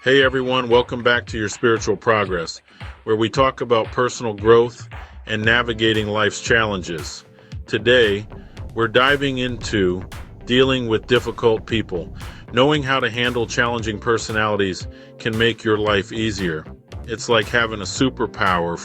Hey everyone, welcome back to your spiritual progress, where we talk about personal growth and navigating life's challenges. Today, we're diving into dealing with difficult people. Knowing how to handle challenging personalities can make your life easier. It's like having a superpower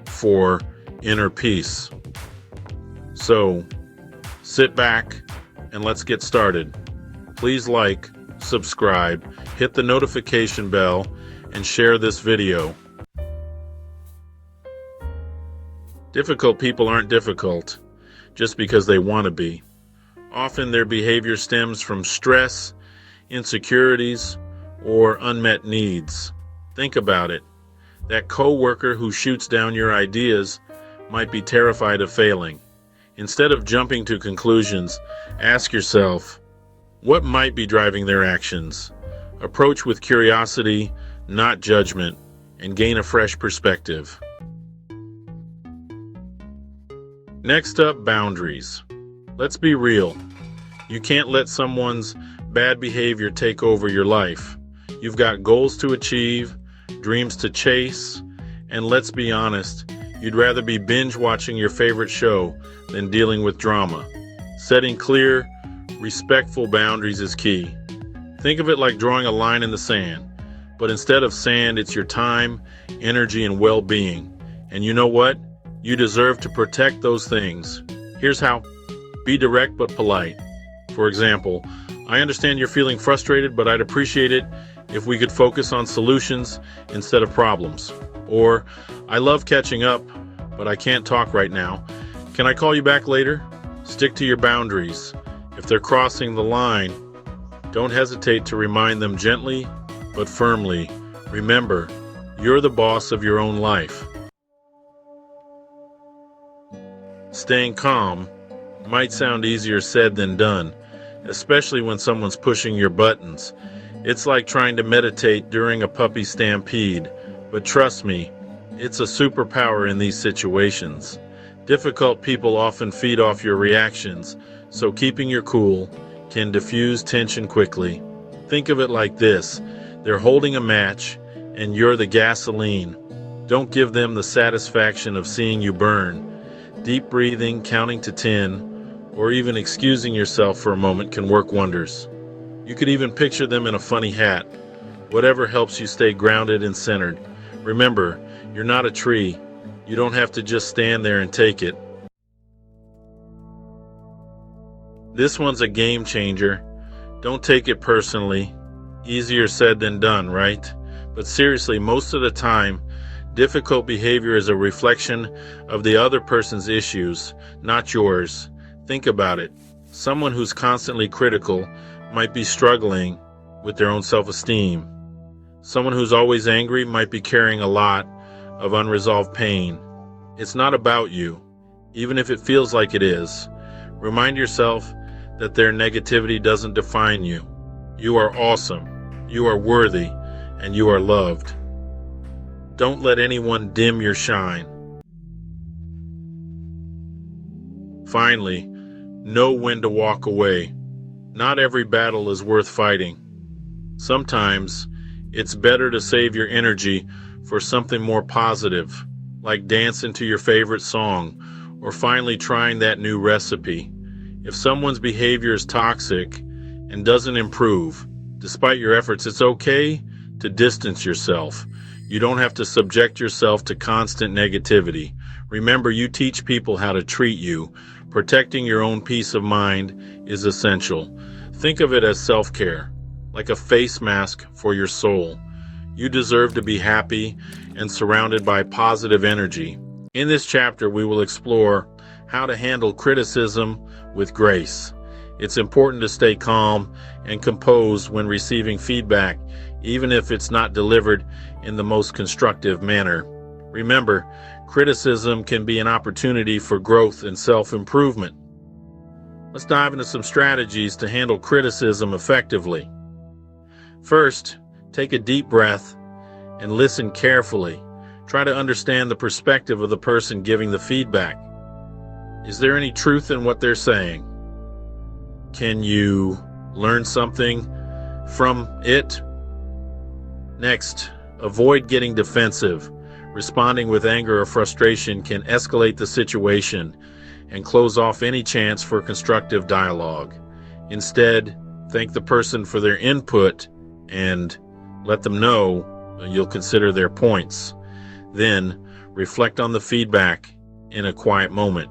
for inner peace. So, sit back and let's get started. Please like, subscribe, hit the notification bell, and share this video. Difficult people aren't difficult just because they want to be. Often their behavior stems from stress, insecurities, or unmet needs. Think about it. That coworker who shoots down your ideas might be terrified of failing. Instead of jumping to conclusions, ask yourself, what might be driving their actions? Approach with curiosity, not judgment, and gain a fresh perspective. Next up, boundaries. Let's be real. You can't let someone's bad behavior take over your life. You've got goals to achieve, dreams to chase, and let's be honest, you'd rather be binge watching your favorite show than dealing with drama. Setting clear, respectful boundaries is key. Think of it like drawing a line in the sand, but instead of sand, it's your time, energy, and well-being. And you know what? You deserve to protect those things. Here's how. Be direct but polite. For example, I understand you're feeling frustrated, but I'd appreciate it if we could focus on solutions instead of problems. Or, I love catching up, but I can't talk right now. Can I call you back later? Stick to your boundaries. If they're crossing the line, don't hesitate to remind them gently but firmly. Remember, you're the boss of your own life. Staying calm might sound easier said than done, especially when someone's pushing your buttons. It's like trying to meditate during a puppy stampede, but trust me, it's a superpower in these situations. Difficult people often feed off your reactions, so keeping your cool can diffuse tension quickly. Think of it like this. They're holding a match, and you're the gasoline. Don't give them the satisfaction of seeing you burn. Deep breathing, counting to 10, or even excusing yourself for a moment can work wonders. You could even picture them in a funny hat. Whatever helps you stay grounded and centered. Remember, you're not a tree. You don't have to just stand there and take it. This one's a game changer. Don't take it personally. Easier said than done, right? But seriously, most of the time, difficult behavior is a reflection of the other person's issues, not yours. Think about it. Someone who's constantly critical might be struggling with their own self-esteem. Someone who's always angry might be carrying a lot of unresolved pain. It's not about you, even if it feels like it is. Remind yourself that their negativity doesn't define you. You are awesome, you are worthy, and you are loved. Don't let anyone dim your shine. Finally, know when to walk away. Not every battle is worth fighting. Sometimes, it's better to save your energy for something more positive, like dancing to your favorite song, or finally trying that new recipe. If someone's behavior is toxic and doesn't improve, despite your efforts, it's okay to distance yourself. You don't have to subject yourself to constant negativity. Remember, you teach people how to treat you. Protecting your own peace of mind is essential. Think of it as self-care, like a face mask for your soul. You deserve to be happy and surrounded by positive energy. In this chapter, we will explore how to handle criticism with grace. It's important to stay calm and composed when receiving feedback, even if it's not delivered in the most constructive manner. Remember, criticism can be an opportunity for growth and self-improvement. Let's dive into some strategies to handle criticism effectively. First, take a deep breath and listen carefully. Try to understand the perspective of the person giving the feedback. Is there any truth in what they're saying? Can you learn something from it? Next, avoid getting defensive. Responding with anger or frustration can escalate the situation and close off any chance for constructive dialogue. Instead, thank the person for their input and let them know you'll consider their points. Then, reflect on the feedback in a quiet moment.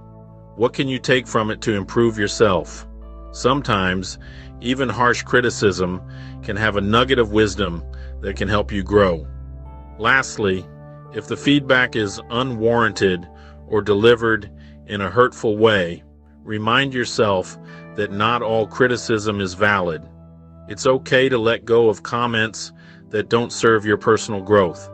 What can you take from it to improve yourself? Sometimes, even harsh criticism can have a nugget of wisdom that can help you grow. Lastly, if the feedback is unwarranted or delivered in a hurtful way, remind yourself that not all criticism is valid. It's okay to let go of comments that don't serve your personal growth.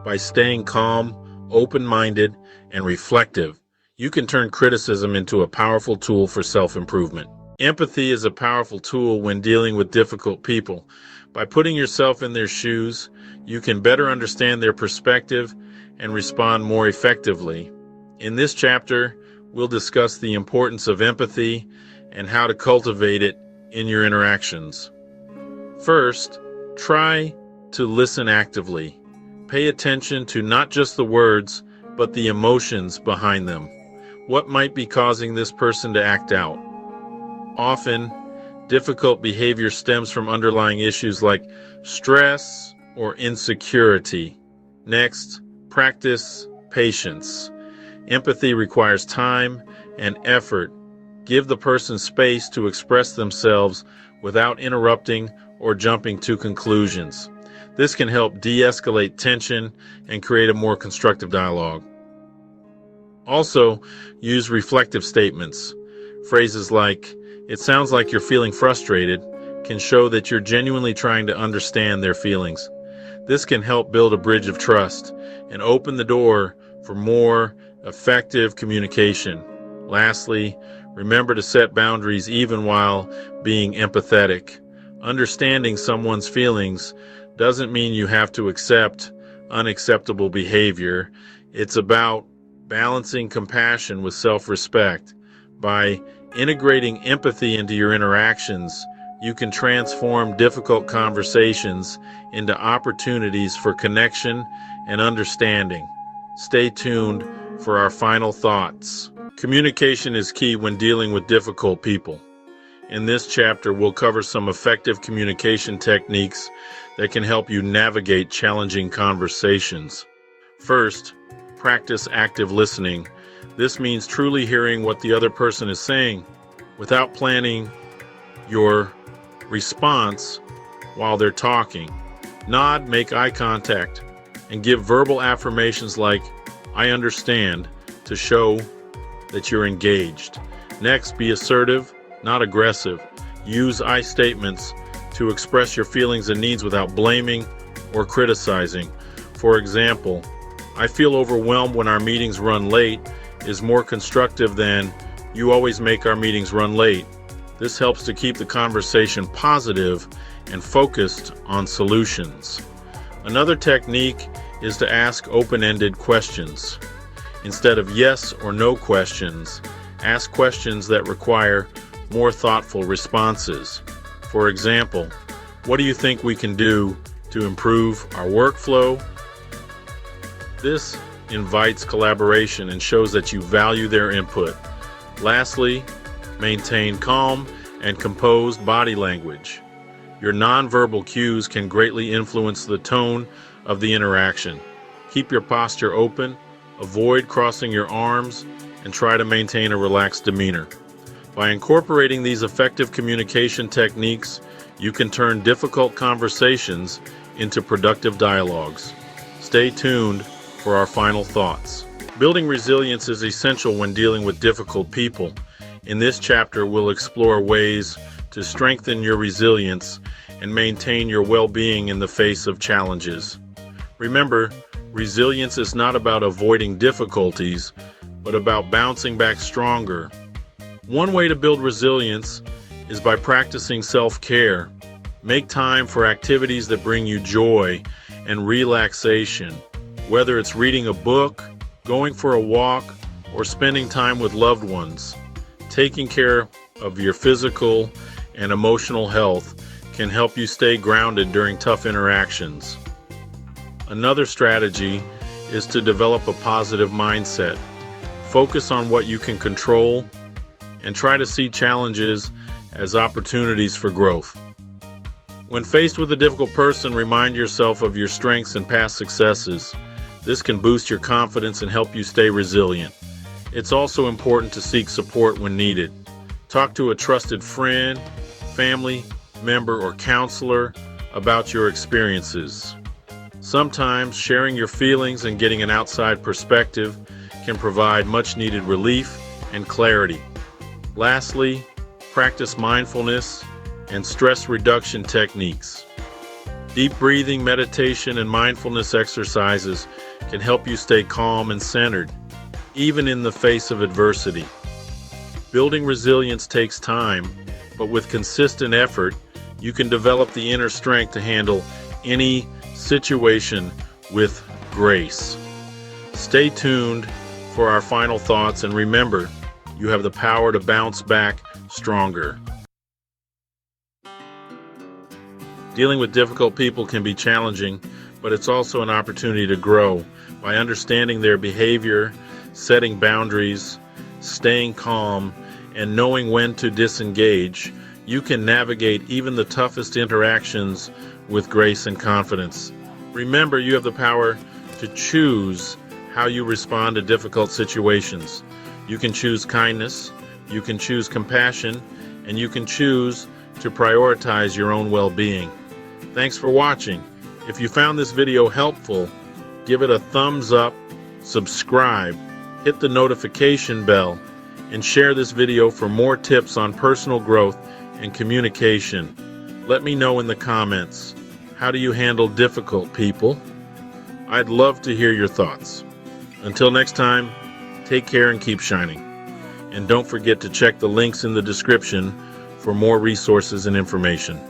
By staying calm, open-minded, and reflective, you can turn criticism into a powerful tool for self-improvement. Empathy is a powerful tool when dealing with difficult people. By putting yourself in their shoes, you can better understand their perspective and respond more effectively. In this chapter, we'll discuss the importance of empathy and how to cultivate it in your interactions. First, try to listen actively. Pay attention to not just the words, but the emotions behind them. What might be causing this person to act out? Often, difficult behavior stems from underlying issues like stress or insecurity. Next, practice patience. Empathy requires time and effort. Give the person space to express themselves without interrupting or jumping to conclusions. This can help de-escalate tension and create a more constructive dialogue. Also, use reflective statements. Phrases like, "It sounds like you're feeling frustrated," can show that you're genuinely trying to understand their feelings. This can help build a bridge of trust and open the door for more effective communication. Lastly, remember to set boundaries even while being empathetic. Understanding someone's feelings doesn't mean you have to accept unacceptable behavior. It's about balancing compassion with self-respect. By integrating empathy into your interactions, you can transform difficult conversations into opportunities for connection and understanding. Stay tuned for our final thoughts. Communication is key when dealing with difficult people. In this chapter, we'll cover some effective communication techniques that can help you navigate challenging conversations. First, practice active listening. This means truly hearing what the other person is saying without planning your response while they're talking. Nod, make eye contact, and give verbal affirmations like, "I understand," to show that you're engaged. Next, be assertive, not aggressive. Use I statements to express your feelings and needs without blaming or criticizing. For example, "I feel overwhelmed when our meetings run late" is more constructive than "You always make our meetings run late." This helps to keep the conversation positive and focused on solutions. Another technique is to ask open-ended questions. Instead of yes or no questions, ask questions that require more thoughtful responses. For example, "What do you think we can do to improve our workflow?" This invites collaboration and shows that you value their input. Lastly, maintain calm and composed body language. Your nonverbal cues can greatly influence the tone of the interaction. Keep your posture open, avoid crossing your arms, and try to maintain a relaxed demeanor. By incorporating these effective communication techniques, you can turn difficult conversations into productive dialogues. Stay tuned for our final thoughts. Building resilience is essential when dealing with difficult people. In this chapter, we'll explore ways to strengthen your resilience and maintain your well-being in the face of challenges. Remember, resilience is not about avoiding difficulties, but about bouncing back stronger. One way to build resilience is by practicing self-care. Make time for activities that bring you joy and relaxation. Whether it's reading a book, going for a walk, or spending time with loved ones, taking care of your physical and emotional health can help you stay grounded during tough interactions. Another strategy is to develop a positive mindset. Focus on what you can control and try to see challenges as opportunities for growth. When faced with a difficult person, remind yourself of your strengths and past successes. This can boost your confidence and help you stay resilient. It's also important to seek support when needed. Talk to a trusted friend, family member, or counselor about your experiences. Sometimes sharing your feelings and getting an outside perspective can provide much-needed relief and clarity. Lastly, practice mindfulness and stress reduction techniques. Deep breathing, meditation, and mindfulness exercises can help you stay calm and centered, even in the face of adversity. Building resilience takes time, but with consistent effort, you can develop the inner strength to handle any situation with grace. Stay tuned for our final thoughts, and remember, you have the power to bounce back stronger. Dealing with difficult people can be challenging, but it's also an opportunity to grow. By understanding their behavior, setting boundaries, staying calm, and knowing when to disengage, you can navigate even the toughest interactions with grace and confidence. Remember, you have the power to choose how you respond to difficult situations. You can choose kindness, you can choose compassion, and you can choose to prioritize your own well-being. Thanks for watching. If you found this video helpful, give it a thumbs up, subscribe, hit the notification bell, and share this video for more tips on personal growth and communication. Let me know in the comments, how do you handle difficult people? I'd love to hear your thoughts. Until next time, take care and keep shining. And don't forget to check the links in the description for more resources and information.